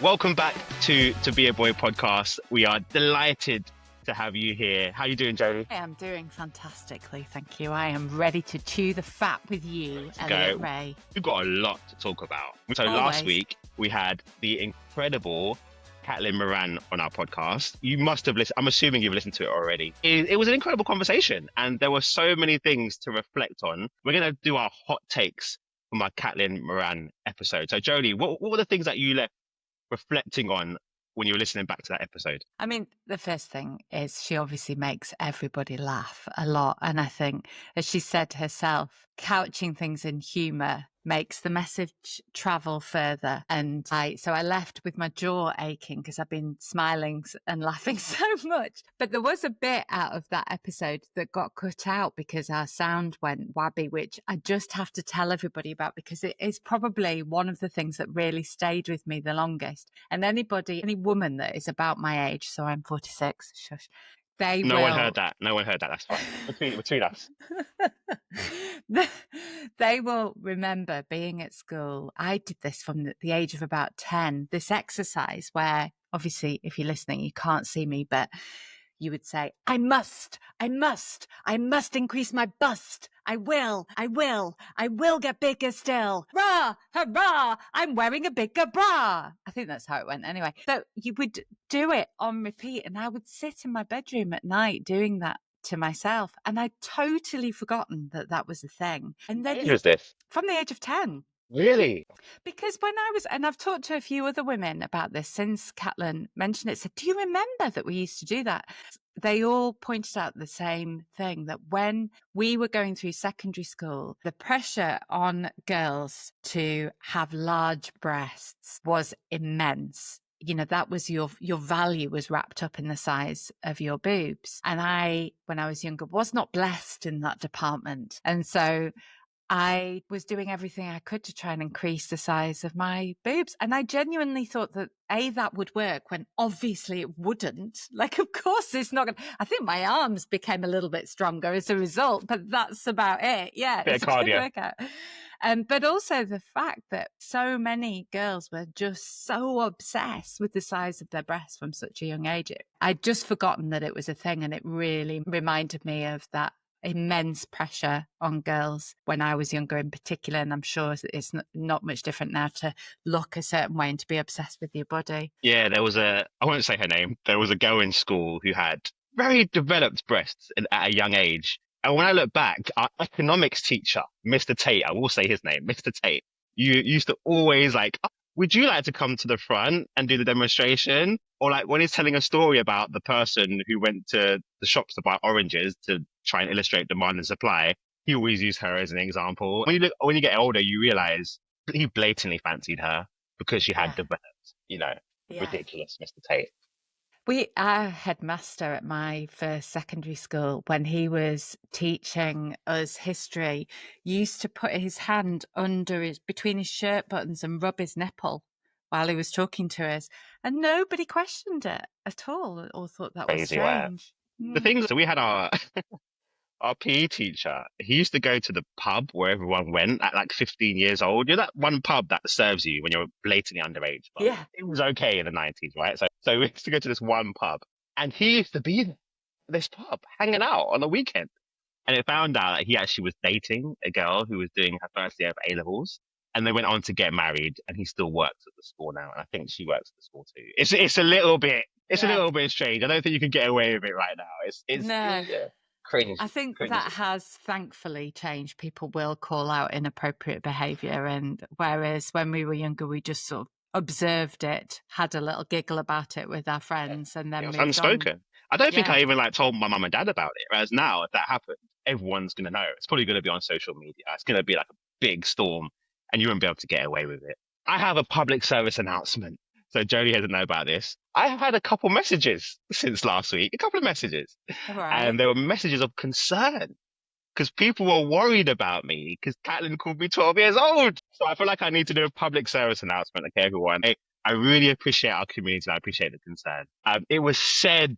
Welcome back to Be a Boy podcast. We are delighted to have you here. How are you doing, Joeli? I am doing fantastically, thank you. I am ready to chew the fat with you, Elliott Ray. We've got a lot to talk about. So last week, we had the incredible Caitlin Moran on our podcast. You must have listened. I'm assuming you've listened to it already. It was an incredible conversation, and there were so many things to reflect on. We're going to do our hot takes from our Caitlin Moran episode. So, Joeli, what were the things that you left reflecting on when you were listening back to that episode? I mean, the first thing is she obviously makes everybody laugh a lot. And I think, as she said herself, couching things in humour makes the message travel further. And so I left with my jaw aching because I've been smiling and laughing so much. But there was a bit out of that episode that got cut out because our sound went wabby, which I just have to tell everybody about because it is probably one of the things that really stayed with me the longest. And any woman that is about my age, so I'm 46, shush. No one heard that. That's fine. Between us. They will remember being at school. I did this from the age of about 10, this exercise where, obviously, if you're listening, you can't see me, but you would say, I must increase my bust. I will get bigger still. Rah, hurrah, I'm wearing a bigger bra. I think that's how it went anyway. So you would do it on repeat, and I would sit in my bedroom at night doing that to myself, and I'd totally forgotten that was a thing. And then What age was this? From the age of 10. Really? Because when I was, and I've talked to a few other women about this since Caitlin mentioned it, said, do you remember that we used to do that? They all pointed out the same thing, that when we were going through secondary school, the pressure on girls to have large breasts was immense. You know, that was your value was wrapped up in the size of your boobs. And I, when I was younger, was not blessed in that department. And so I was doing everything I could to try and increase the size of my boobs. And I genuinely thought that, that would work when obviously it wouldn't. Like, of course, it's not going to. I think my arms became a little bit stronger as a result, but that's about it. Yeah, Bit of cardio. Work out. But also the fact that so many girls were just so obsessed with the size of their breasts from such a young age. I'd just forgotten that it was a thing, and it really reminded me of that immense pressure on girls when I was younger in particular, and I'm sure it's not much different now, to look a certain way and to be obsessed with your body. Yeah, I won't say her name, there was a girl in school who had very developed breasts at a young age. And when I look back, our economics teacher, Mr. Tate, I will say his name, Mr. Tate, you used to always would you like to come to the front and do the demonstration? Or like when he's telling a story about the person who went to the shops to buy oranges to try and illustrate demand and supply, he always used her as an example. When you get older, you realize he blatantly fancied her because she had developed, ridiculous Mr. Tate. Our headmaster at my first secondary school, when he was teaching us history, used to put his hand between his shirt buttons and rub his nipple while he was talking to us. And nobody questioned it at all or thought that was strange. The things that we had our PE teacher, he used to go to the pub where everyone went at like 15 years old. You know that one pub that serves you when you're blatantly underage? But yeah. It was okay in the 90s, right? So we used to go to this one pub, and he used to be at this pub hanging out on the weekend. And it found out that he actually was dating a girl who was doing her first year of A-levels. And they went on to get married, and he still works at the school now. And I think she works at the school too. It's a little bit strange. I don't think you can get away with it right now. Cringe. I think that has thankfully changed. People will call out inappropriate behaviour, and whereas when we were younger, we just sort of observed it, had a little giggle about it with our friends, and then it was moved unspoken. on. I don't think I even told my mum and dad about it. Whereas now, if that happened, everyone's gonna know. It's probably gonna be on social media. It's gonna be like a big storm, and you won't be able to get away with it. I have a public service announcement. So Joeli doesn't know about this. I have had a couple messages since last week, and there were messages of concern because people were worried about me because Caitlin called me 12 years old. So I feel like I need to do a public service announcement. Okay, everyone. I really appreciate our community and I appreciate the concern. It was said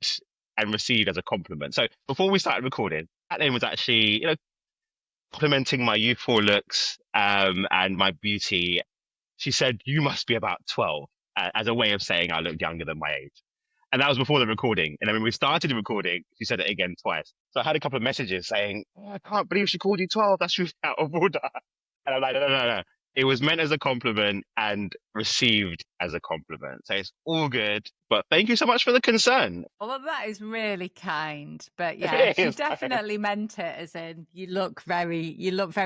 and received as a compliment. So before we started recording, Caitlin was actually, complimenting my youthful looks and my beauty. She said, "You must be about 12." as a way of saying I looked younger than my age. And that was before the recording. And then when we started the recording, she said it again twice. So I had a couple of messages saying, oh, I can't believe she called you 12. That's really out of order. And I'm like, no, no, no, no. It was meant as a compliment and received as a compliment. So it's all good. But thank you so much for the concern. Well, that is really kind. But yeah, It she is. definitely meant it as in you look very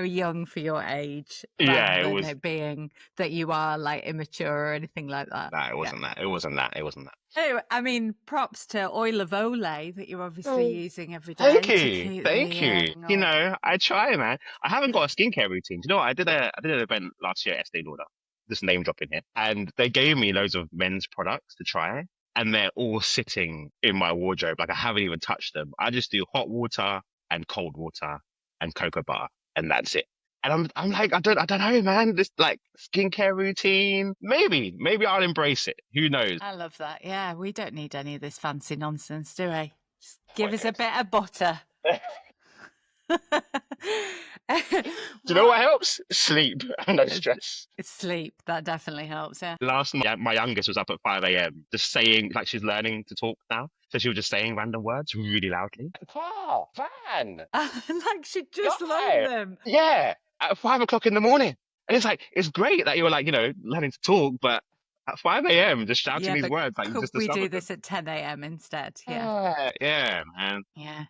young for your age, rather Yeah, it than was. it being that you are like immature or anything like that. No, it Yeah. wasn't that. It wasn't that. It wasn't that. Anyway, I mean, props to Oil of Olay that you're obviously Oh, using every thank day to you. keep Thank the you. You know, I try, man. I haven't got a skincare routine. Do you know what? I did an event last year at Estee Lauder. Just name dropping here. And they gave me loads of men's products to try. And they're all sitting in my wardrobe. Like I haven't even touched them. I just do hot water and cold water and cocoa butter. And that's it. And I'm like, I don't know, man. This like skincare routine. Maybe I'll embrace it. Who knows? I love that. Yeah, we don't need any of this fancy nonsense, do we? Just give us a Pointless. bit of butter. Do you know What? what helps? Sleep and no stress. It's sleep. That definitely helps. Yeah. Last night, my youngest was up at 5 a.m. just saying, like she's learning to talk now. So she was just saying random words really loudly. Car, van, Like she just learned guy. them. Yeah, at 5 o'clock in the morning. And it's like, it's great that you're like, learning to talk, but at 5 a.m., just shouting Yeah, these but words, like you've could just we do discovered them. this at 10 a.m. instead? Yeah. Yeah, man. Yeah.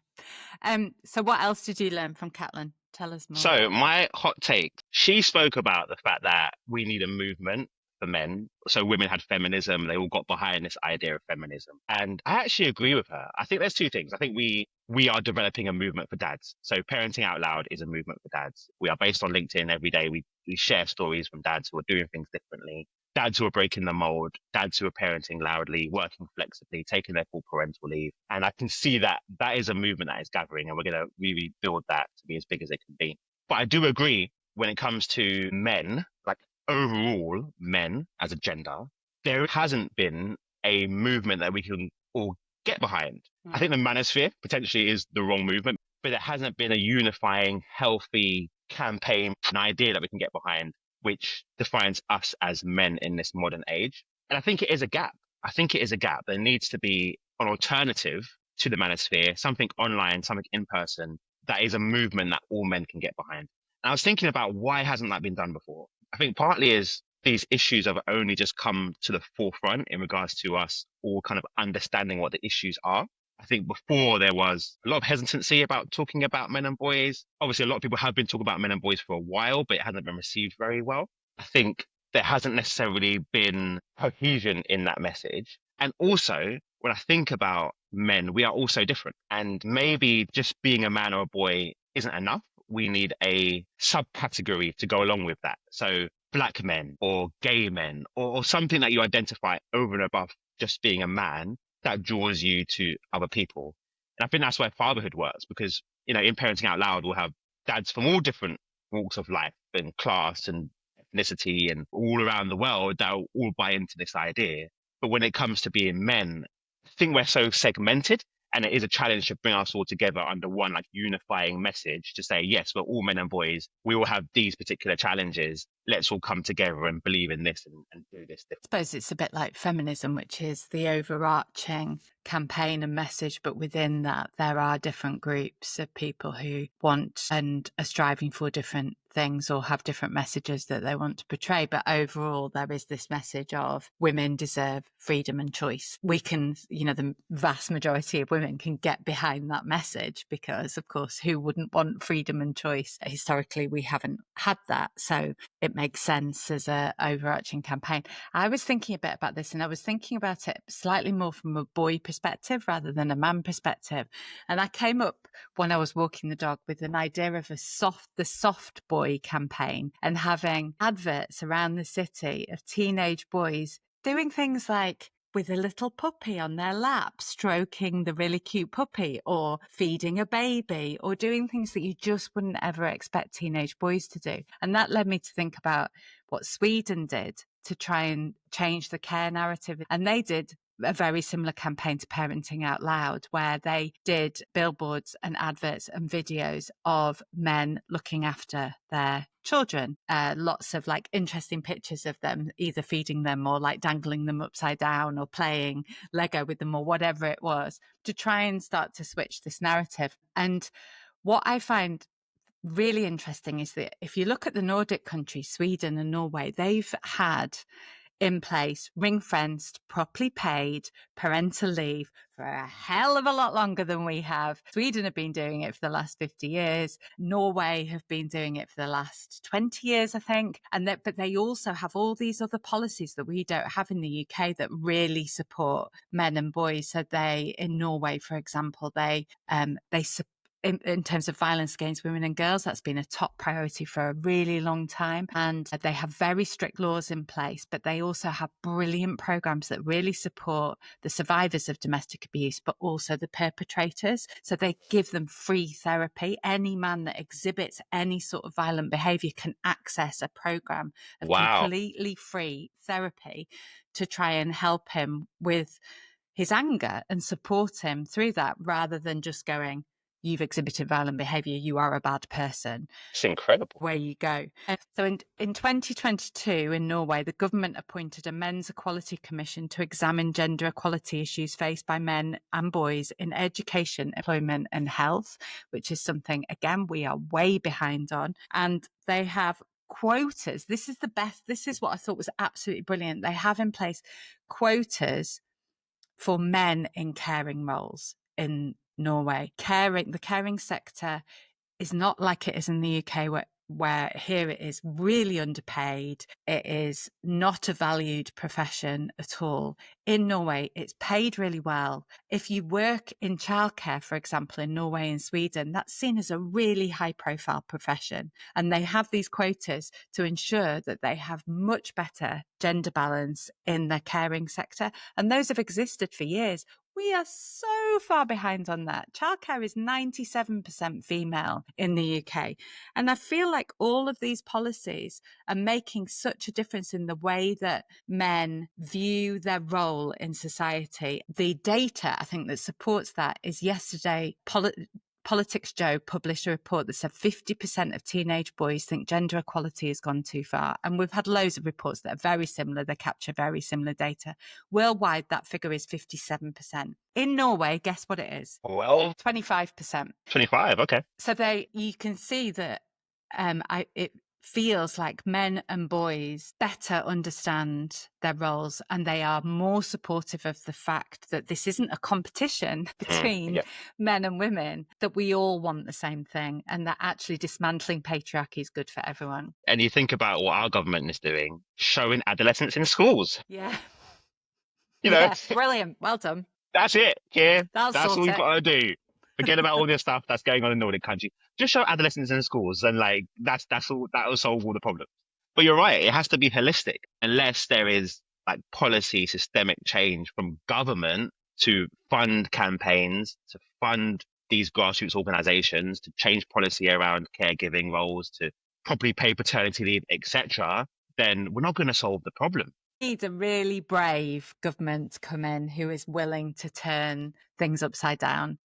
So what else did you learn from Caitlin? Tell us more. So my hot take, she spoke about the fact that we need a movement for men. So women had feminism. They all got behind this idea of feminism. And I actually agree with her. I think there's two things. I think we are developing a movement for dads. So Parenting Out Loud is a movement for dads. We are based on LinkedIn every day. We share stories from dads who are doing things differently, dads who are breaking the mold, dads who are parenting loudly, working flexibly, taking their full parental leave. And I can see that that is a movement that is gathering, and we're going to really build that to be as big as it can be. But I do agree when it comes to men, like overall men as a gender, there hasn't been a movement that we can all get behind. I think the manosphere potentially is the wrong movement, but there hasn't been a unifying, healthy campaign, an idea that we can get behind, which defines us as men in this modern age. And I think it is a gap. I think it is a gap. There needs to be an alternative to the manosphere, something online, something in person, that is a movement that all men can get behind. And I was thinking about why hasn't that been done before? I think partly is these issues have only just come to the forefront in regards to us all kind of understanding what the issues are. I think before there was a lot of hesitancy about talking about men and boys. Obviously, a lot of people have been talking about men and boys for a while, but it hasn't been received very well. I think there hasn't necessarily been cohesion in that message. And also, when I think about men, we are also different. And maybe just being a man or a boy isn't enough. We need a subcategory to go along with that. So black men or gay men or something that you identify over and above just being a man that draws you to other people. And I think that's where fatherhood works because, in Parenting Out Loud, we'll have dads from all different walks of life and class and ethnicity and all around the world that all buy into this idea. But when it comes to being men, I think we're so segmented and it is a challenge to bring us all together under one like unifying message to say, yes, we're all men and boys. We all have these particular challenges. Let's all come together and believe in this and do this. I suppose it's a bit like feminism, which is the overarching campaign and message, but within that there are different groups of people who want and are striving for different things or have different messages that they want to portray. But overall, there is this message of women deserve freedom and choice. We can, the vast majority of women can get behind that message because, of course, who wouldn't want freedom and choice? Historically, we haven't had that. So it makes sense as an overarching campaign. I was thinking a bit about this and I was thinking about it slightly more from a boy perspective rather than a man perspective. And I came up when I was walking the dog with an idea of the soft boy campaign and having adverts around the city of teenage boys doing things like with a little puppy on their lap, stroking the really cute puppy or feeding a baby or doing things that you just wouldn't ever expect teenage boys to do. And that led me to think about what Sweden did to try and change the care narrative. And they did a very similar campaign to Parenting Out Loud, where they did billboards and adverts and videos of men looking after their children. Lots of like interesting pictures of them either feeding them or like dangling them upside down or playing Lego with them or whatever it was, to try and start to switch this narrative. And what I find really interesting is that if you look at the Nordic countries, Sweden and Norway, they've had in place, ring-fenced, properly paid parental leave for a hell of a lot longer than we have. Sweden have been doing it for the last 50 years. Norway have been doing it for the last 20 years, I think. But they also have all these other policies that we don't have in the UK that really support men and boys. So in Norway, for example, they support in terms of violence against women and girls, that's been a top priority for a really long time. And they have very strict laws in place, but they also have brilliant programs that really support the survivors of domestic abuse, but also the perpetrators. So they give them free therapy. Any man that exhibits any sort of violent behavior can access a program of Wow. completely free therapy to try and help him with his anger and support him through that, rather than just going, you've exhibited violent behavior, you are a bad person. It's incredible. Where you go. So in 2022 in Norway, the government appointed a Men's Equality Commission to examine gender equality issues faced by men and boys in education, employment and health, which is something, again, we are way behind on. And they have quotas. This is the best. This is what I thought was absolutely brilliant. They have in place quotas for men in caring roles in Norway. The caring sector is not like it is in the UK, where here it is really underpaid. It is not a valued profession at all. In Norway, it's paid really well. If you work in childcare, for example, in Norway and Sweden, that's seen as a really high profile profession. And they have these quotas to ensure that they have much better gender balance in the caring sector. And those have existed for years. We are so far behind on that. Childcare is 97% female in the UK. And I feel like all of these policies are making such a difference in the way that men view their role in society. The data, I think, that supports that is yesterday, Politics Joe published a report that said 50% of teenage boys think gender equality has gone too far. And we've had loads of reports that are very similar. They capture very similar data. Worldwide, that figure is 57%. In Norway, guess what it is? Well, 25%. 25. Okay. So you can see that it feels like men and boys better understand their roles, and they are more supportive of the fact that this isn't a competition between Yeah. men and women, that we all want the same thing, and that actually dismantling patriarchy is good for everyone. And you think about what our government is doing, showing adolescents in schools. Yeah. You know, Yeah, brilliant. Well done. that's it. Yeah, That'll that's all sort we've it. got to do. Forget about all this stuff that's going on in Nordic countries. Just show adolescents in schools, and like that's all. That will solve all the problems. But you're right; it has to be holistic. Unless there is like policy, systemic change from government to fund campaigns, to fund these grassroots organisations, to change policy around caregiving roles, to properly pay paternity leave, etc., then we're not going to solve the problem. Need a really brave government to come in who is willing to turn things upside down.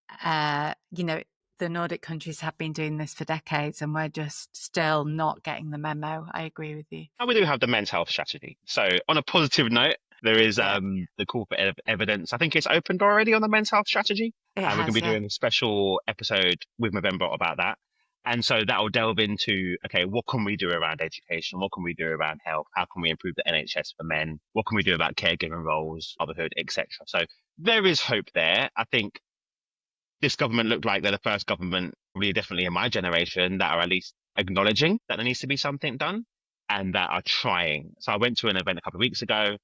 The Nordic countries have been doing this for decades, and we're just still not getting the memo. I agree with you. And we do have the men's health strategy. So on a positive note, there is Yeah. the call for evidence. I think it's opened already on the men's health strategy. It And we're going has, to be yeah. doing a special episode with November about that. And so that will delve into, okay, what can we do around education? What can we do around health? How can we improve the NHS for men? What can we do about caregiving roles, motherhood, etc.? So there is hope there. I think this government looked like they're the first government, really definitely in my generation, that are at least acknowledging that there needs to be something done and that are trying. So I went to an event a couple of weeks ago.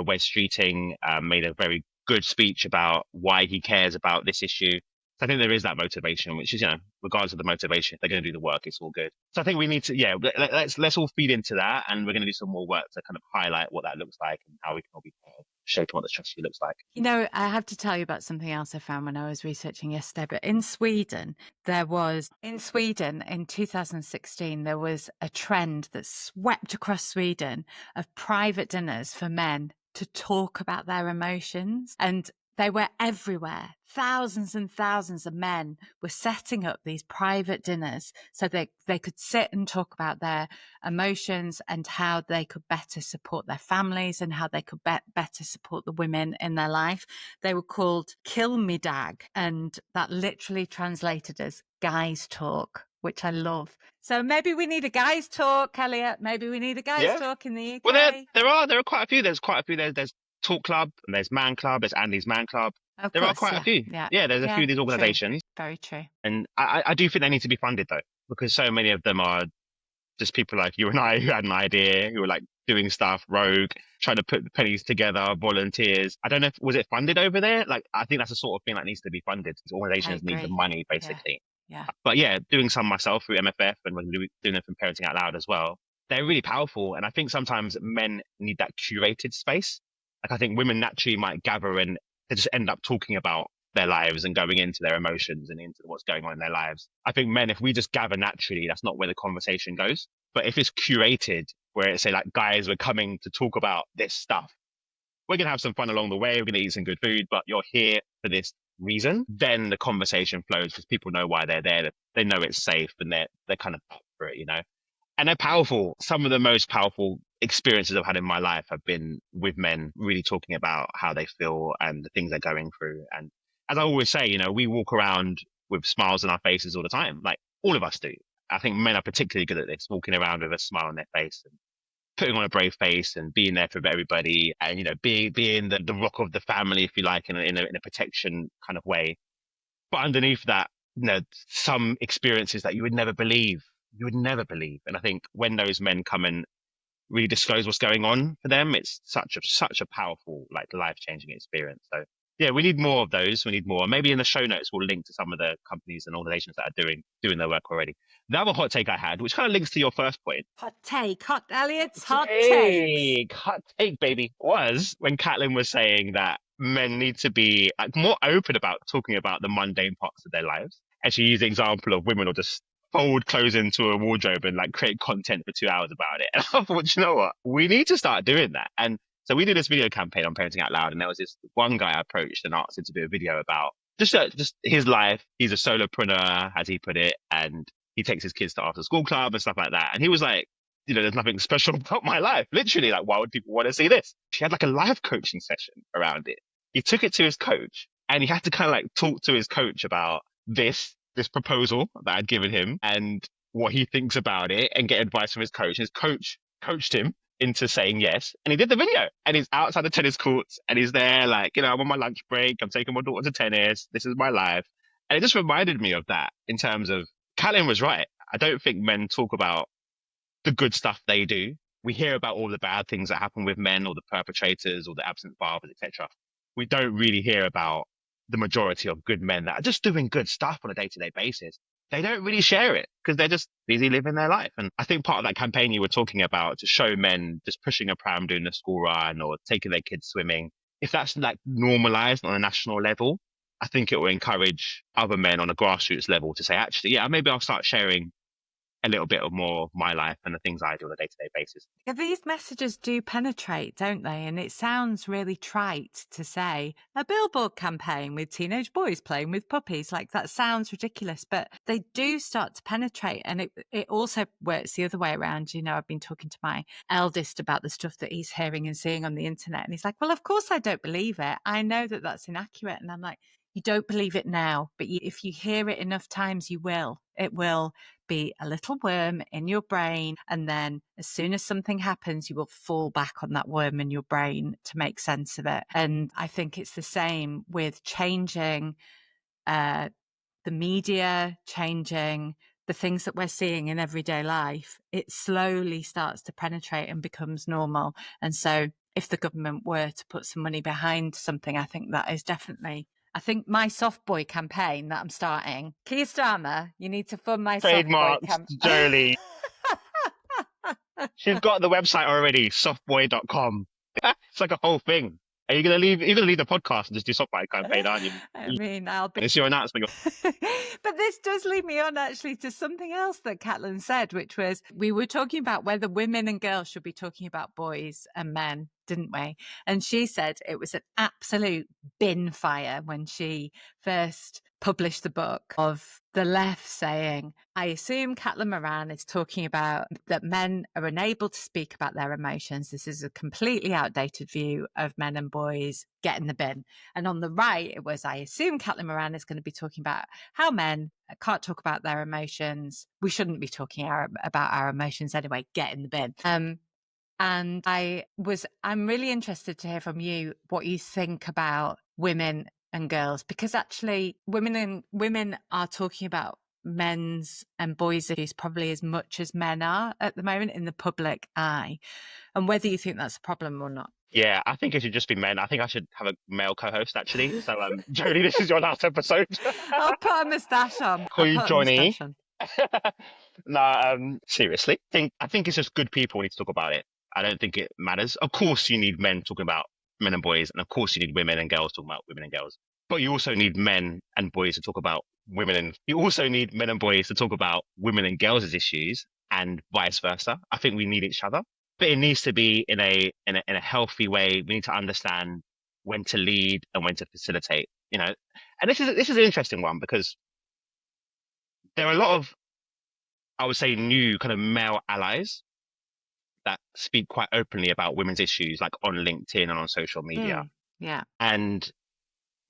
Wes Streeting made a very good speech about why he cares about this issue. So I think there is that motivation, which is, regardless of the motivation, if they're going to do the work, it's all good. So I think we need to, let's all feed into that, and we're going to do some more work to kind of highlight what that looks like and how we can all be shaping what the strategy looks like. I have to tell you about something else I found when I was researching yesterday. But in Sweden in 2016, there was a trend that swept across Sweden of private dinners for men to talk about their emotions, and they were everywhere. Thousands and thousands of men were setting up these private dinners so they could sit and talk about their emotions and how they could better support their families and how they could better support the women in their life. They were called Kill Me Dag, and that literally translated as guys talk, which I love. So maybe we need a guys talk, Elliot. Maybe we need a guys Yeah. talk in the Well, UK. there are quite a few. There's quite a few. There's Talk Club, and there's Man Club, there's Andy's Man Club. Of There are course, quite a yeah. few. Yeah. Yeah, there's a few Yeah. of these True. organisations, Very true. and I do think they need to be funded though, because so many of them are just people like you and I who had an idea, who were like doing stuff rogue, trying to put the pennies together, volunteers. I don't know if was it funded over there. Like I think that's the sort of thing that needs to be funded. These I organisations need the agree. money Yeah. basically. Yeah. But yeah, doing some myself through MFF and doing them from Parenting Out Loud as well. They're really powerful, and I think sometimes men need that curated space. Like I think women naturally might gather and they just end up talking about their lives and going into their emotions and into what's going on in their lives. I think men, if we just gather naturally, that's not where the conversation goes. But if it's curated, where it's say like guys, we're coming to talk about this stuff, we're gonna have some fun along the way, we're gonna eat some good food, but you're here for this reason, then the conversation flows because people know why they're there. They know it's safe and they're kind of up for it, you know. And they're powerful. Some of the most powerful experiences I've had in my life have been with men really talking about how they feel and the things they're going through. And as I always say, you know, we walk around with smiles on our faces all the time. Like all of us do. I think men are particularly good at this, walking around with a smile on their face and putting on a brave face and being there for everybody and, you know, being the rock of the family, if you like, in a protection kind of way. But underneath that, you know, some experiences that you would never believe. You would never believe. And I think when those men come and really disclose what's going on for them, it's such a powerful, like life changing experience. So yeah, we need more of those. We need more. Maybe in the show notes we'll link to some of the companies and organizations that are doing their work already. The other hot take I had, which kind of links to your first point. Hot take, hot Elliot's hot take. Hot take, baby, was when Caitlin was saying that men need to be like more open about talking about the mundane parts of their lives. And she used the example of women will just fold clothes into a wardrobe and like create content for 2 hours about it. And I thought, you know what? We need to start doing that. And so we did this video campaign on Parenting Out Loud, and there was this one guy I approached and asked him to do a video about just his life. He's a solopreneur, as he put it, and he takes his kids to after school club and stuff like that. And he was like, you know, there's nothing special about my life. Literally, like, why would people want to see this? He had like a life coaching session around it. He took it to his coach and he had to kind of like talk to his coach about this proposal that I'd given him and what he thinks about it and get advice from his coach. His coach coached him into saying yes. And he did the video and he's outside the tennis courts and he's there like, you know, I'm on my lunch break. I'm taking my daughter to tennis. This is my life. And it just reminded me of that in terms of Caitlin was right. I don't think men talk about the good stuff they do. We hear about all the bad things that happen with men or the perpetrators or the absent fathers, etc. We don't really hear about the majority of good men that are just doing good stuff on a day-to-day basis. They don't really share it because they're just busy living their life. And I think part of that campaign you were talking about to show men just pushing a pram, doing a school run or taking their kids swimming, if that's like normalized on a national level, I think it will encourage other men on a grassroots level to say, actually, yeah, maybe I'll start sharing a little bit of more of my life and the things I do on a day-to-day basis. Yeah, these messages do penetrate, don't they? And it sounds really trite to say a billboard campaign with teenage boys playing with puppies. Like that sounds ridiculous, but they do start to penetrate. And it also works the other way around. You know, I've been talking to my eldest about the stuff that he's hearing and seeing on the internet. And he's like, well, of course I don't believe it. I know that that's inaccurate. And I'm like, you don't believe it now, but if you hear it enough times, you will. It will be a little worm in your brain. And then as soon as something happens, you will fall back on that worm in your brain to make sense of it. And I think it's the same with changing the media, changing the things that we're seeing in everyday life. It slowly starts to penetrate and becomes normal. And so if the government were to put some money behind something, I think that is definitely... I think my soft boy campaign that I'm starting, Keir Starmer, you need to fund my soft boy Trademarked Joeli. She's got the website already, softboy.com. It's like a whole thing. Are you gonna leave? You're gonna leave the podcast and just do softboy campaign, aren't you? I mean, I'll be. It's your announcement. But this does lead me on actually to something else that Caitlin said, which was we were talking about whether women and girls should be talking about boys and men didn't we? And she said it was an absolute bin fire when she first published the book, of the left saying, I assume Caitlin Moran is talking about that men are unable to speak about their emotions. This is a completely outdated view of men and boys. Get in the bin. And on the right, it was, I assume Caitlin Moran is going to be talking about how men can't talk about their emotions. We shouldn't be talking about our emotions anyway. Get in the bin. And I'm really interested to hear from you what you think about women and girls, because actually women are talking about men's and boys' issues probably as much as men are at the moment in the public eye, and whether you think that's a problem or not. Yeah, I think it should just be men. I think I should have a male co-host actually. So, Jodie, this is your last episode. I'll put a moustache on. Call you Johnny. On. No, seriously, I think it's just good people need to talk about it. I don't think it matters. Of course, you need men talking about men and boys, and of course, you need women and girls talking about women and girls. But you also need men and boys to talk about women, and you also need men and boys to talk about women and girls' issues, and vice versa. I think we need each other, but it needs to be in a healthy way. We need to understand when to lead and when to facilitate. And this is an interesting one because there are a lot of, I would say, new kind of male allies that speak quite openly about women's issues, like on LinkedIn and on social media. Yeah. And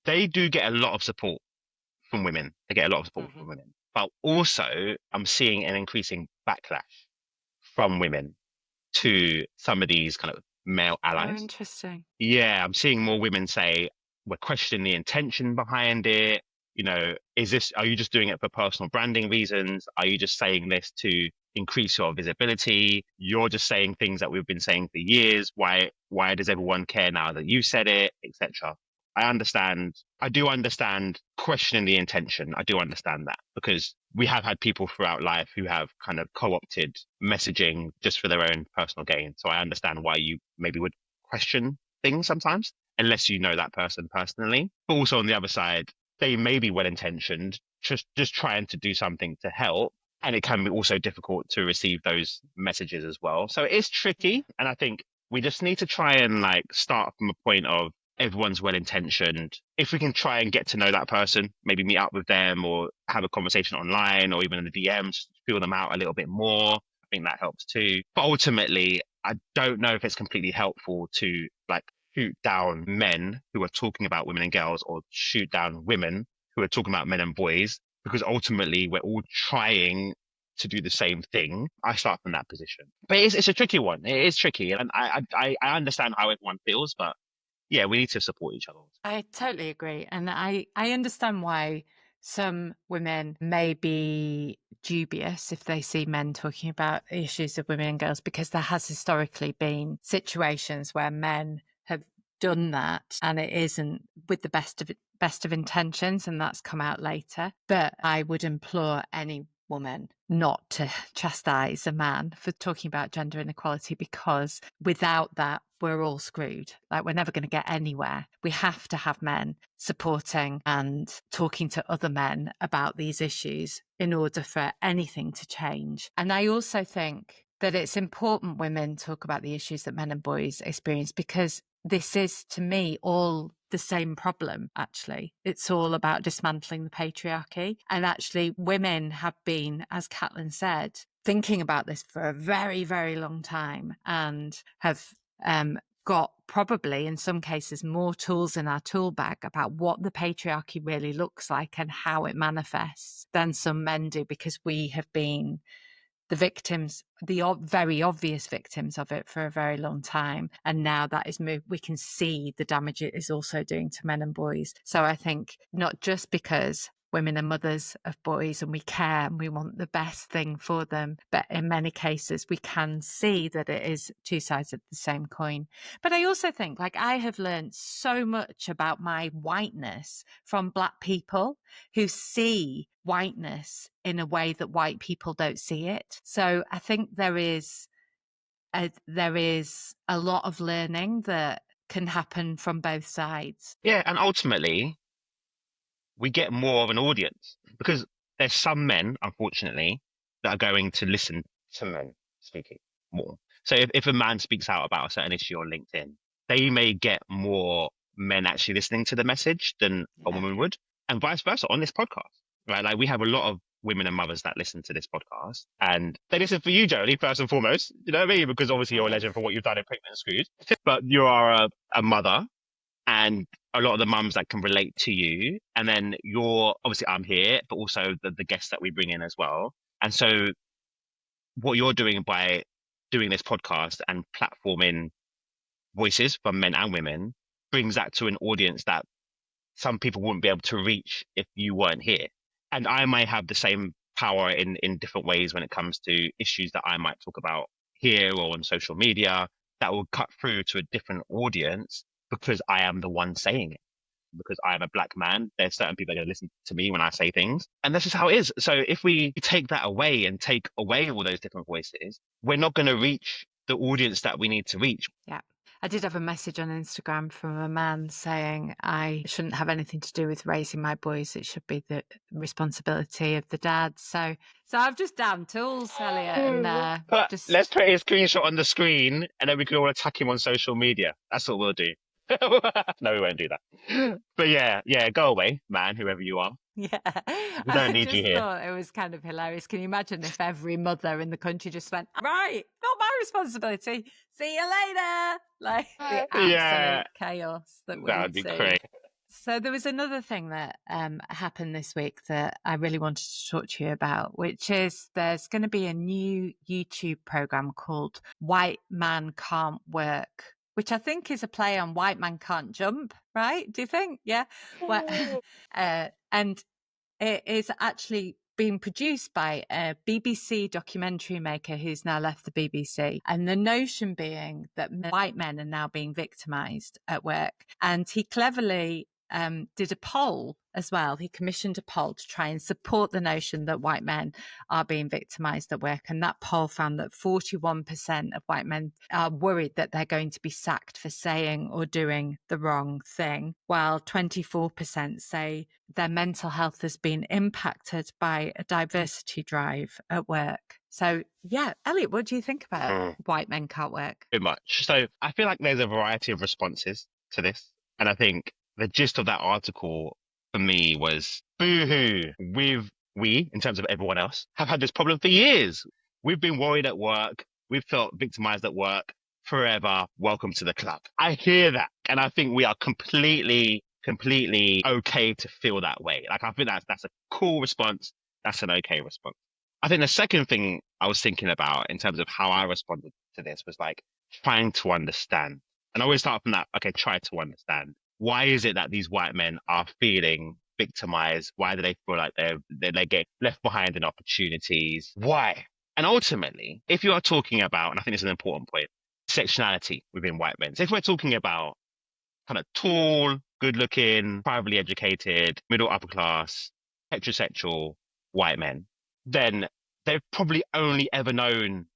they do get a lot of support from women. They get a lot of support from women. But also, I'm seeing an increasing backlash from women to some of these kind of male allies. Oh, interesting. Yeah, I'm seeing more women say, we're questioning the intention behind it. Are you just doing it for personal branding reasons? Are you just saying this to increase your visibility? You're just saying things that we've been saying for years. Why does everyone care now that you said it, etc.? I do understand questioning the intention. I do understand that because we have had people throughout life who have kind of co-opted messaging just for their own personal gain. So I understand why you maybe would question things sometimes, unless you know that person personally. But also on the other side, they may be well intentioned, just trying to do something to help. And it can be also difficult to receive those messages as well. So it is tricky. And I think we just need to try and start from a point of everyone's well intentioned. If we can try and get to know that person, maybe meet up with them or have a conversation online or even in the DMs, feel them out a little bit more. I think that helps too. But ultimately, I don't know if it's completely helpful to shoot down men who are talking about women and girls or shoot down women who are talking about men and boys, because ultimately we're all trying to do the same thing. I start from that position. But it's a tricky one. It is tricky. And I understand how everyone feels, but yeah, we need to support each other. I totally agree. And I understand why some women may be dubious if they see men talking about issues of women and girls, because there has historically been situations where men have done that and it isn't with the best of intentions, and that's come out later. But I would implore any woman not to chastise a man for talking about gender inequality, because without that, we're all screwed. We're never going to get anywhere. We have to have men supporting and talking to other men about these issues in order for anything to change. And I also think that it's important women talk about the issues that men and boys experience, because this is, to me, all the same problem, actually. It's all about dismantling the patriarchy. And actually, women have been, as Caitlin said, thinking about this for a very, very long time and have got probably in some cases more tools in our tool bag about what the patriarchy really looks like and how it manifests than some men do, because we have been the victims, the very obvious victims of it for a very long time. And now that is moved, we can see the damage it is also doing to men and boys. So I think not just because women are mothers of boys and we care and we want the best thing for them, but in many cases we can see that it is two sides of the same coin. But I also think I have learned so much about my whiteness from Black people who see whiteness in a way that white people don't see it. So I think there is a lot of learning that can happen from both sides. Yeah, and ultimately we get more of an audience because there's some men, unfortunately, that are going to listen to men speaking more. So if a man speaks out about a certain issue on LinkedIn, they may get more men actually listening to the message than a Yeah. woman would, and vice versa on this podcast, right? Like we have a lot of women and mothers that listen to this podcast, and they listen for you, Jolie, first and foremost. You know what I mean? Because obviously you're a legend for what you've done in Pregnant and Screwed, but you are a mother, and a lot of the mums that can relate to you. And then you're obviously I'm here, but also the guests that we bring in as well. And so what you're doing by doing this podcast and platforming voices from men and women brings that to an audience that some people wouldn't be able to reach if you weren't here. And I might have the same power in different ways when it comes to issues that I might talk about here or on social media that will cut through to a different audience because I am the one saying it. Because I am a black man, there's certain people that are going to listen to me when I say things. And that's just how it is. So if we take that away and take away all those different voices, we're not going to reach the audience that we need to reach. Yeah. I did have a message on Instagram from a man saying I shouldn't have anything to do with raising my boys. It should be the responsibility of the dad. So I've just damned tools, Elliot, and But just let's put his screenshot on the screen and then we can all attack him on social media. That's what we'll do. No, we won't do that. But yeah, go away, man, whoever you are. yeah. We don't I need you just here. thought it was kind of hilarious. Can you imagine if every mother in the country just went, right, not my responsibility. See you later. Like the Yeah, absolute chaos that we that would would be see. great. So there was another thing that happened this week that I really wanted to talk to you about, which is there's going to be a new YouTube program called White Man Can't Work, which I think is a play on White Man Can't Jump, right? Do you think? Yeah. Well, and it is actually being produced by a BBC documentary maker who's now left the BBC. And the notion being that white men are now being victimized at work. And he cleverly did a poll as well. He commissioned a poll to try and support the notion that white men are being victimized at work. And that poll found that 41% of white men are worried that they're going to be sacked for saying or doing the wrong thing, while 24% say their mental health has been impacted by a diversity drive at work. So, yeah, Elliot, what do you think about White Men Can't Work? Too much. So I feel like there's a variety of responses to this. And I think the gist of that article for me was boo-hoo. We, in terms of everyone else, have had this problem for years. We've been worried at work. We've felt victimized at work forever. Welcome to the club. I hear that. And I think we are completely okay to feel that way. Like, I think that's a cool response. That's an okay response. I think the second thing I was thinking about in terms of how I responded to this was like trying to understand. And I always start from that, okay, try to understand. Why is it that these white men are feeling victimized? Why do they feel like they get left behind in opportunities? Why? And ultimately, if you are talking about, and I think this is an important point, sectionality within white men. So if we're talking about kind of tall, good looking, privately educated, middle upper class, heterosexual white men, then they've probably only ever known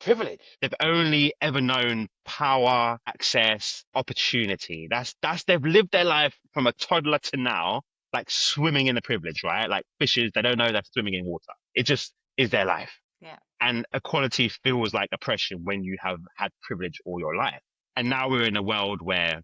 privilege. They've only ever known power, access, opportunity. They've lived their life from a toddler to now, like swimming in the privilege, right? Like fishes, they don't know they're swimming in water. It just is their life. Yeah. And equality feels like oppression when you have had privilege all your life. And now we're in a world where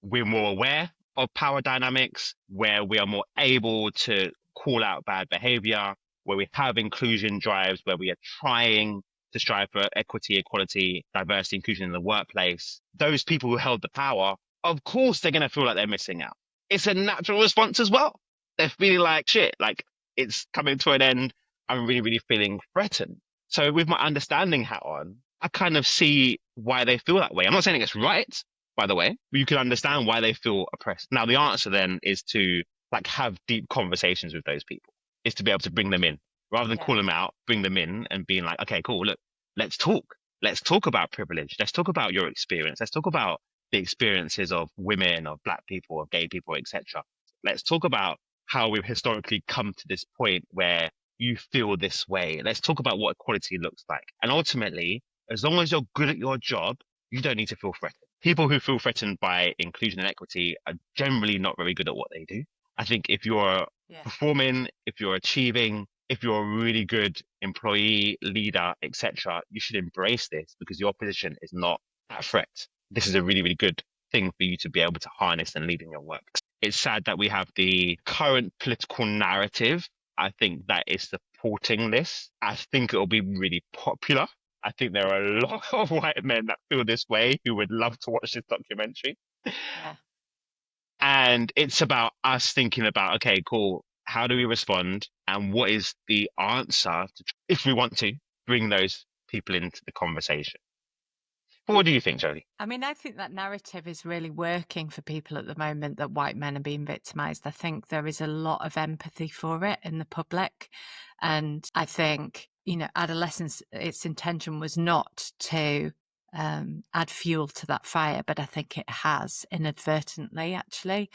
we're more aware of power dynamics, where we are more able to call out bad behavior, where we have inclusion drives, where we are trying to strive for equity, equality, diversity, inclusion in the workplace. Those people who held the power, of course, they're going to feel like they're missing out. It's a natural response as well. They're feeling like shit, like it's coming to an end. I'm really feeling threatened. So with my understanding hat on, I kind of see why they feel that way. I'm not saying it's right, by the way, but you can understand why they feel oppressed. Now, the answer then is to like have deep conversations with those people, is to be able to bring them in rather than call them out, bring them in and being like, okay, cool, look, let's talk. Let's talk about privilege. Let's talk about your experience. Let's talk about the experiences of women, of black people, of gay people, etc. Let's talk about how we've historically come to this point where you feel this way. Let's talk about what equality looks like. And ultimately, as long as you're good at your job, you don't need to feel threatened. People who feel threatened by inclusion and equity are generally not very good at what they do. I think if you're performing, if you're achieving, if you're a really good employee, leader, etc., you should embrace this because your position is not that threat, this is a really, really good thing for you to be able to harness and lead in your work. It's sad that we have the current political narrative. I think that is supporting this. I think it'll be really popular. I think there are a lot of white men that feel this way who would love to watch this documentary. Yeah. And it's about us thinking about, okay, cool. How do we respond? And what is the answer to, if we want to bring those people into the conversation? What do you think, Jolie? I mean, I think that narrative is really working for people at the moment, that white men are being victimized. I think there is a lot of empathy for it in the public. And I think, adolescence, its intention was not to add fuel to that fire, but I think it has inadvertently, actually.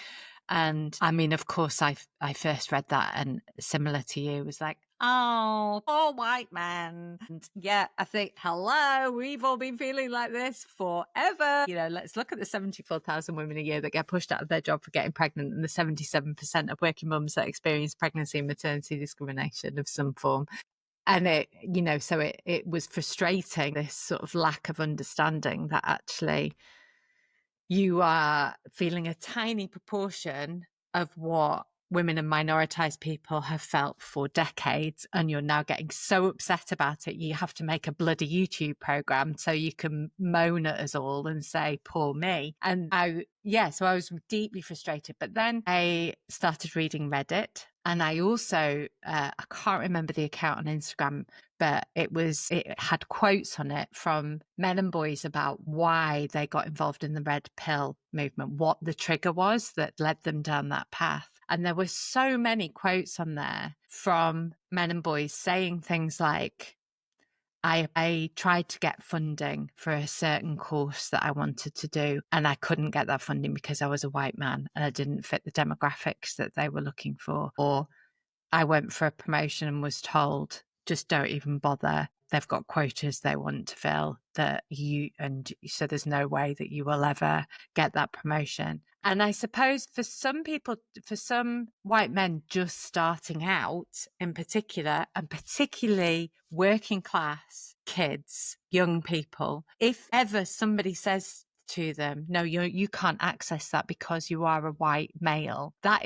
And I mean, of course, I first read that, and similar to you, was like, oh, poor white man. And yeah, I think, hello, we've all been feeling like this forever. Let's look at the 74,000 women a year that get pushed out of their job for getting pregnant, and the 77% of working mums that experience pregnancy and maternity discrimination of some form. And it was frustrating, this sort of lack of understanding that actually you are feeling a tiny proportion of what women and minoritized people have felt for decades, and you're now getting so upset about it you have to make a bloody YouTube program so you can moan at us all and say poor me. And so I was deeply frustrated, but then I started reading Reddit, and I also I can't remember the account on Instagram, but it had quotes on it from men and boys about why they got involved in the red pill movement, what the trigger was that led them down that path. And there were so many quotes on there from men and boys saying things like, I tried to get funding for a certain course that I wanted to do, and I couldn't get that funding because I was a white man and I didn't fit the demographics that they were looking for. Or I went for a promotion and was told, just don't even bother. They've got quotas they want to fill, so there's no way that you will ever get that promotion. And I suppose for some people, for some white men just starting out in particular, and particularly working class kids, young people, if ever somebody says to them, no, you can't access that because you are a white male, that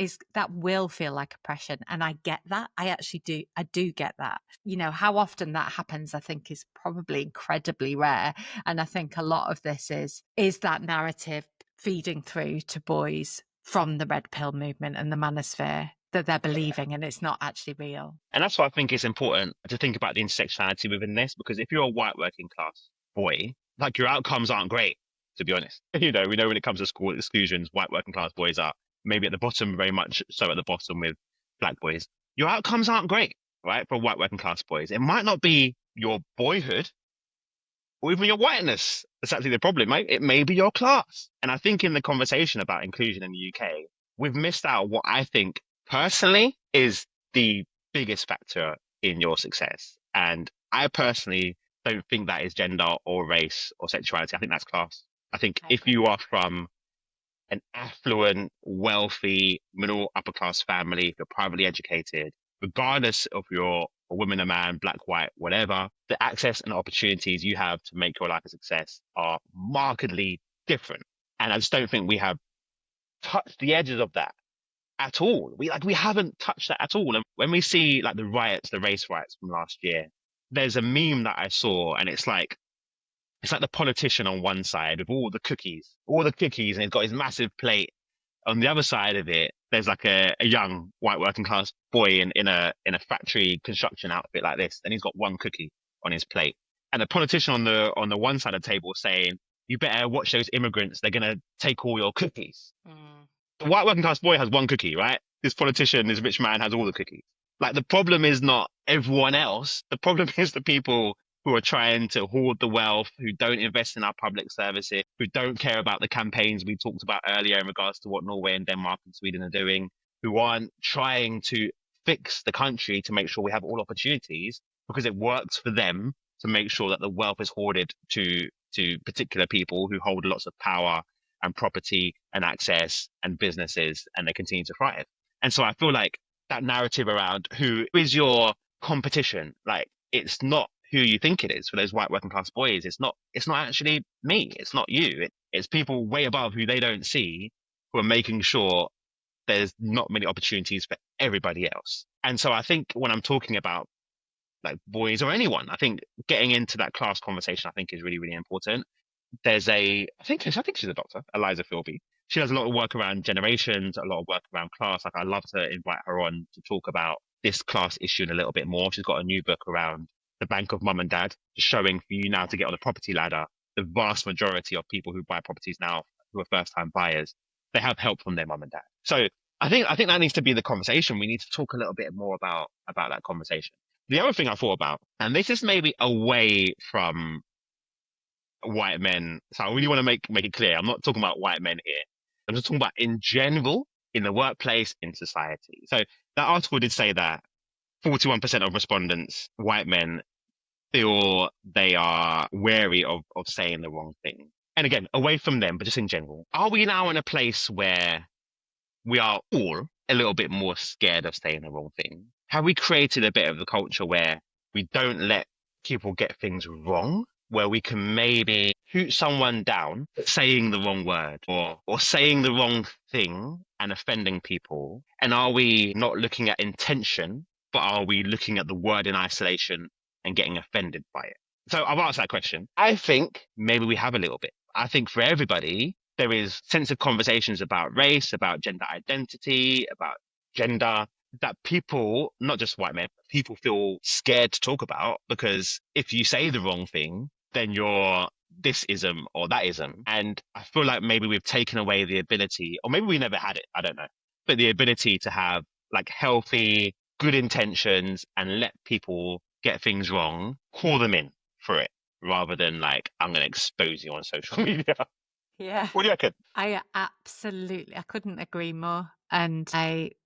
will feel like oppression. And I get that. I do get that. How often that happens, I think, is probably incredibly rare. And I think a lot of this is that narrative feeding through to boys from the red pill movement and the manosphere that they're believing, and it's not actually real. And that's why I think it's important to think about the intersectionality within this, because if you're a white working class boy, like your outcomes aren't great, to be honest. We know when it comes to school exclusions, white working class boys are maybe at the bottom, very much so at the bottom with black boys. Your outcomes aren't great, right? For white working class boys. It might not be your boyhood or even your whiteness. That's actually the problem, right? It may be your class. And I think in the conversation about inclusion in the UK, we've missed out what I think personally is the biggest factor in your success. And I personally don't think that is gender or race or sexuality. I think that's class. I think if you are from an affluent, wealthy, middle upper class family, if you're privately educated, regardless of you're a woman, a man, black, white, whatever, the access and opportunities you have to make your life a success are markedly different. And I just don't think we have touched the edges of that at all. We haven't touched that at all. And when we see like the riots, the race riots from last year, there's a meme that I saw, and it's like the politician on one side with all the cookies, and he's got his massive plate. On the other side of it, there's like a young white working class boy in a factory construction outfit like this, and he's got one cookie on his plate. And the politician on the one side of the table is saying, "You better watch those immigrants. They're gonna take all your cookies." Mm. The white working class boy has one cookie, right? This politician, this rich man, has all the cookies. Like the problem is not everyone else. The problem is the people who are trying to hoard the wealth, who don't invest in our public services, who don't care about the campaigns we talked about earlier in regards to what Norway and Denmark and Sweden are doing, who aren't trying to fix the country to make sure we have all opportunities because it works for them to make sure that the wealth is hoarded to particular people who hold lots of power and property and access and businesses, and they continue to thrive. And so I feel like that narrative around who is your competition, like it's not who you think it is for those white working class boys. It's not actually me. It's not you. It's people way above who they don't see who are making sure there's not many opportunities for everybody else. And so I think when I'm talking about like boys or anyone, I think getting into that class conversation, I think is really, really important. There's I think she's a doctor, Eliza Philby. She does a lot of work around generations, a lot of work around class. Like I love to invite her on to talk about this class issue in a little bit more. She's got a new book around the bank of mum and dad, showing for you now to get on the property ladder. The vast majority of people who buy properties now, who are first time buyers, they have help from their mum and dad. So I think that needs to be the conversation. We need to talk a little bit more about that conversation. The other thing I thought about, and this is maybe away from white men. So I really want to make it clear. I'm not talking about white men here. I'm just talking about in general, in the workplace, in society. So that article did say that 41% of respondents, white men, feel they are wary of saying the wrong thing. And again, away from them, but just in general, are we now in a place where we are all a little bit more scared of saying the wrong thing? Have we created a bit of a culture where we don't let people get things wrong, where we can maybe shoot someone down saying the wrong word or saying the wrong thing and offending people? And are we not looking at intention, but are we looking at the word in isolation and getting offended by it? So I've asked that question. I think maybe we have a little bit. I think for everybody, there is sensitive conversations about race, about gender identity, about gender that people, not just white men, people feel scared to talk about because if you say the wrong thing, then you're this ism or that ism. And I feel like maybe we've taken away the ability, or maybe we never had it, I don't know, but the ability to have like healthy, good intentions and let people get things wrong, call them in for it rather than like, I'm going to expose you on social media. Yeah. What do you reckon? I couldn't agree more. And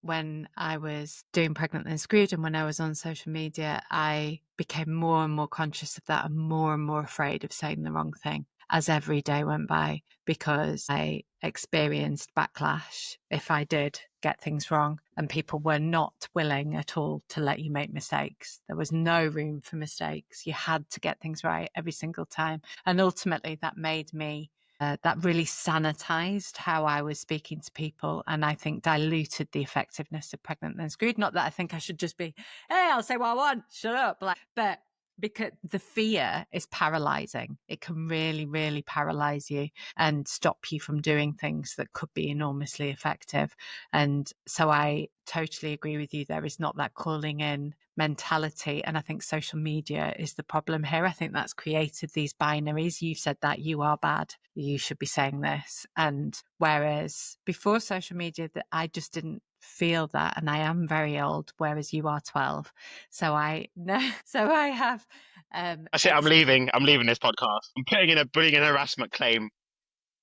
when I was doing Pregnant and Screwed and when I was on social media, I became more and more conscious of that and more afraid of saying the wrong thing as every day went by, because I experienced backlash if I did get things wrong, and people were not willing at all to let you make mistakes. There was no room for mistakes. You had to get things right every single time. And ultimately that made me that really sanitized how I was speaking to people, and I think diluted the effectiveness of Pregnant and Screwed. Not that I think I should just be, hey, I'll say what I want, shut up. But because the fear is paralyzing. It can really, really paralyze you and stop you from doing things that could be enormously effective. And so I totally agree with you. There is not that calling in mentality. And I think social media is the problem here. I think that's created these binaries. You've said that you are bad, you should be saying this. And whereas before social media, that I just didn't feel that, and I am very old, whereas you are 12. So I have I said, I'm leaving this podcast. I'm putting in a harassment claim.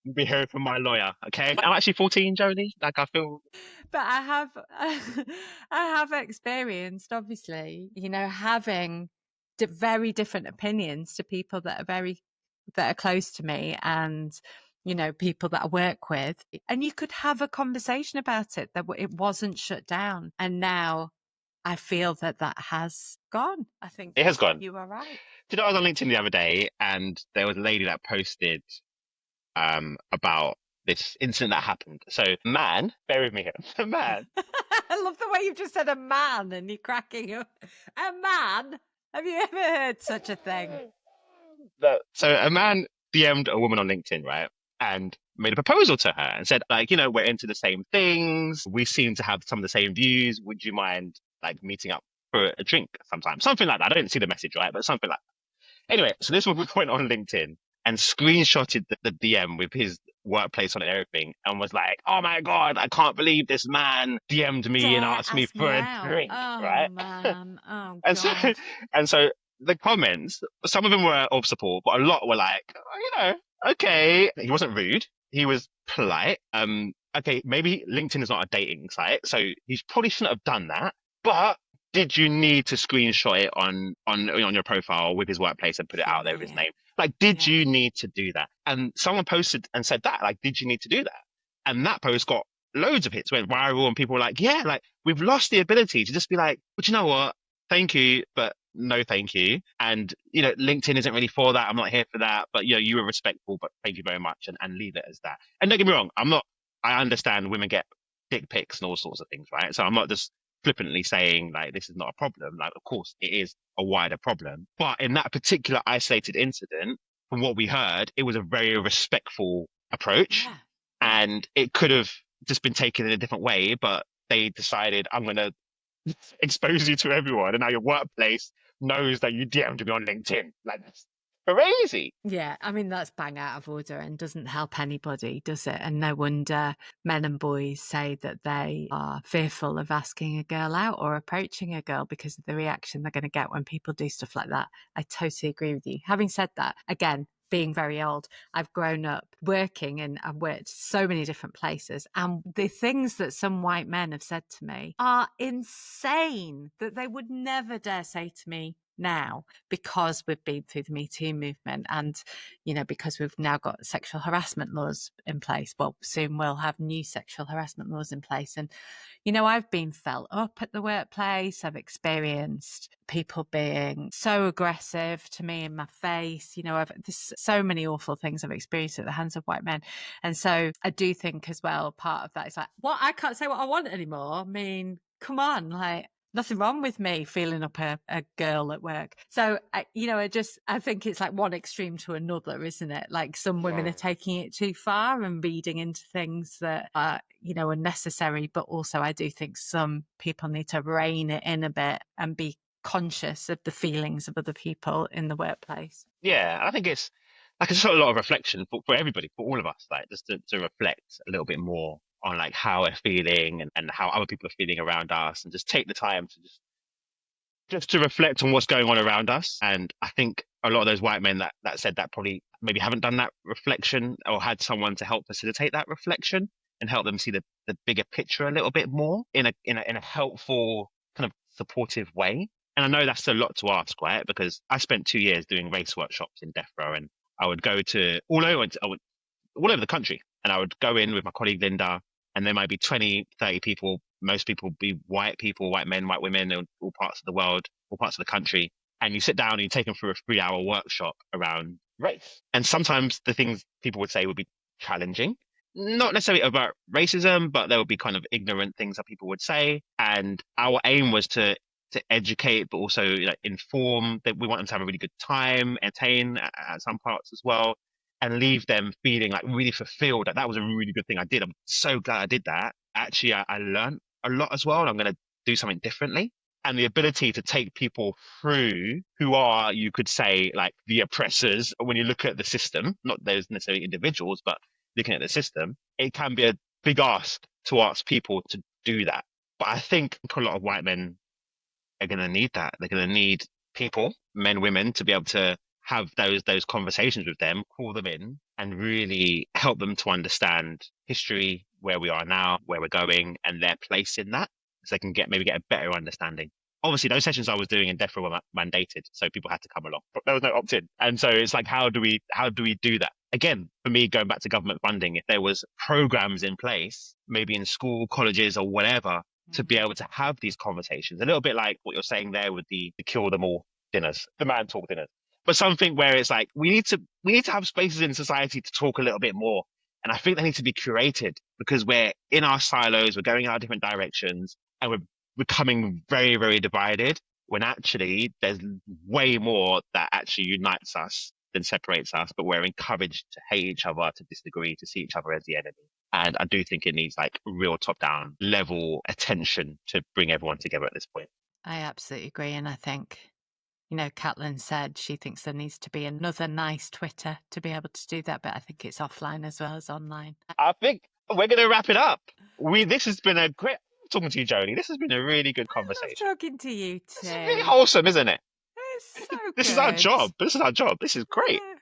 You'll be hearing from my lawyer. Okay. I'm actually 14, Jodie. Like I feel. but I have I have experienced, obviously, having very different opinions to people that are close to me, and people that I work with, and you could have a conversation about it, that it wasn't shut down. And now I feel that has gone. I think It has gone. you are right. Did I was on LinkedIn the other day and there was a lady that posted about this incident that happened. So man, bear with me here. A man. I love the way you've just said a man and you're cracking up. A man? Have you ever heard such a thing? So a man DM'd a woman on LinkedIn, right? And made a proposal to her and said, like, we're into the same things. We seem to have some of the same views. Would you mind like meeting up for a drink sometime? Something like that. I didn't see the message, right? But something like that. Anyway, so this woman went on LinkedIn and screenshotted the DM with his workplace on it and everything and was like, oh my God, I can't believe this man DM'd me and asked me for a drink, right? Man. Oh, And so, God. and so the comments, some of them were of support, but a lot were like, okay. He wasn't rude. He was polite. Okay, maybe LinkedIn is not a dating site, so he probably shouldn't have done that. But did you need to screenshot it on your profile with his workplace and put it out there with his name? Like, did you need to do that? And someone posted and said that, like, did you need to do that? And that post got loads of hits, went viral, and people were like, yeah, like we've lost the ability to just be like, but you know what? Thank you, but no, thank you. And, LinkedIn isn't really for that. I'm not here for that. But, you were respectful, but thank you very much. And leave it as that. And don't get me wrong, I understand women get dick pics and all sorts of things, right? So I'm not just flippantly saying like this is not a problem. Like, of course, it is a wider problem. But in that particular isolated incident, from what we heard, it was a very respectful approach. Yeah. Yeah. And it could have just been taken in a different way, but they decided, I'm going to expose you to everyone. And now your workplace knows that you DM'd me on LinkedIn. Like, that's crazy. Yeah, I mean, that's bang out of order and doesn't help anybody, does it? And no wonder men and boys say that they are fearful of asking a girl out or approaching a girl because of the reaction they're going to get when people do stuff like that. I totally agree with you. Having said that, again, being very old, I've grown up working and I've worked so many different places. And the things that some white men have said to me are insane that they would never dare say to me now, because we've been through the Me Too movement and, because we've now got sexual harassment laws in place. Well, soon we'll have new sexual harassment laws in place. And, I've been felt up at the workplace. I've experienced people being so aggressive to me in my face. There's so many awful things I've experienced at the hands of white men. And so I do think as well, part of that is like, what? I can't say what I want anymore. I mean, come on, like, nothing wrong with me feeling up a girl at work. So, I think it's like one extreme to another, isn't it? Like some women Yeah. are taking it too far and reading into things that are, unnecessary. But also I do think some people need to rein it in a bit and be conscious of the feelings of other people in the workplace. Yeah, I think it's like it's sort of a lot of reflection for everybody, for all of us, like just to reflect a little bit more on like how we're feeling and how other people are feeling around us and just take the time to just to reflect on what's going on around us. And I think a lot of those white men that said that probably maybe haven't done that reflection or had someone to help facilitate that reflection and help them see the bigger picture a little bit more in a helpful kind of supportive way. And I know that's a lot to ask, right? Because I spent 2 years doing race workshops in death row, and I would go to all over the country. And I would go in with my colleague Linda, and there might be 20, 30 people. Most people be white people, white men, white women, in all parts of the world, all parts of the country. And you sit down and you take them through a 3 hour workshop around race. And sometimes the things people would say would be challenging, not necessarily about racism, but there would be kind of ignorant things that people would say. And our aim was to educate, but also inform. That we want them to have a really good time, entertain at some parts as well, and leave them feeling like really fulfilled. That was a really good thing I did. I'm so glad I did that. Actually, I learned a lot as well, and I'm going to do something differently. And the ability to take people through who are, you could say, like the oppressors, when you look at the system, not those necessarily individuals, but looking at the system, it can be a big ask to ask people to do that. But I think a lot of white men are going to need that. They're going to need people, men, women, to be able to have those conversations with them, call them in, and really help them to understand history, where we are now, where we're going, and their place in that, so they can maybe get a better understanding. Obviously, those sessions I was doing in death row were mandated, so people had to come along. But there was no opt-in, and so it's like, how do we do that? Again, for me, going back to government funding, if there was programs in place, maybe in school, colleges, or whatever, to be able to have these conversations, a little bit like what you're saying there with the kill them all dinners, the man talk dinners, but something where it's like we need to have spaces in society to talk a little bit more. And I think they need to be curated because we're in our silos, we're going in our different directions, and we're becoming very, very divided, when actually there's way more that actually unites us than separates us, but we're encouraged to hate each other, to disagree, to see each other as the enemy. And I do think it needs like real top down level attention to bring everyone together at this point. I absolutely agree. And I think, Caitlin said she thinks there needs to be another nice Twitter to be able to do that, but I think it's offline as well as online. I think we're going to wrap it up. This has been a great talking to you, Jolie. This has been a really good I love conversation. talking to you This is really too. wholesome, isn't it? It's so This is our good. job. This is our job. This is great. Yeah,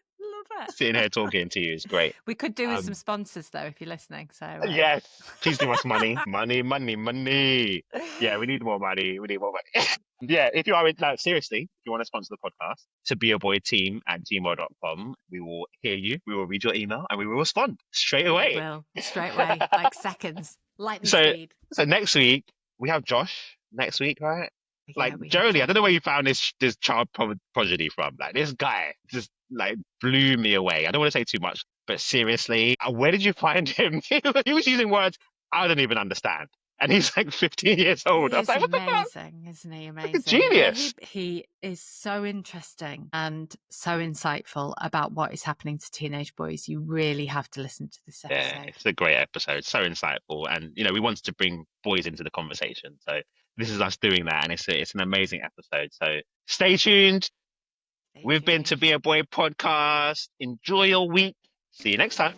love it. Sitting here talking to you is great. We could do with some sponsors though, if you're listening. So Yes, please give us money, money, money, money. Yeah, we need more money. We need more money. Yeah, if you are no, seriously, if you want to sponsor the podcast, to be a boy team at gmail.com, we will hear you, we will read your email, and we will respond straight away. Will straight away, like seconds, lightning so speed. so next week we have Josh next week, right? Like Yeah, we have Jolie, I don't tried. know where you found this child prodigy from. Like this guy just like blew me away. I don't want to say too much, but seriously, where did you find him? He was using words I don't even understand, and he's like 15 years old. He I was is like, what the fuck? amazing, isn't he? Like a Amazing. Yeah, genius. he is so interesting and so insightful about what is happening to teenage boys. You really have to listen to this Yeah, episode. it's a great episode, so insightful, and we wanted to bring boys into the conversation, so this is us doing that, and it's an amazing episode. So stay tuned. Stay We've been to tuned. Be a Boy podcast. Enjoy your week. See you next time.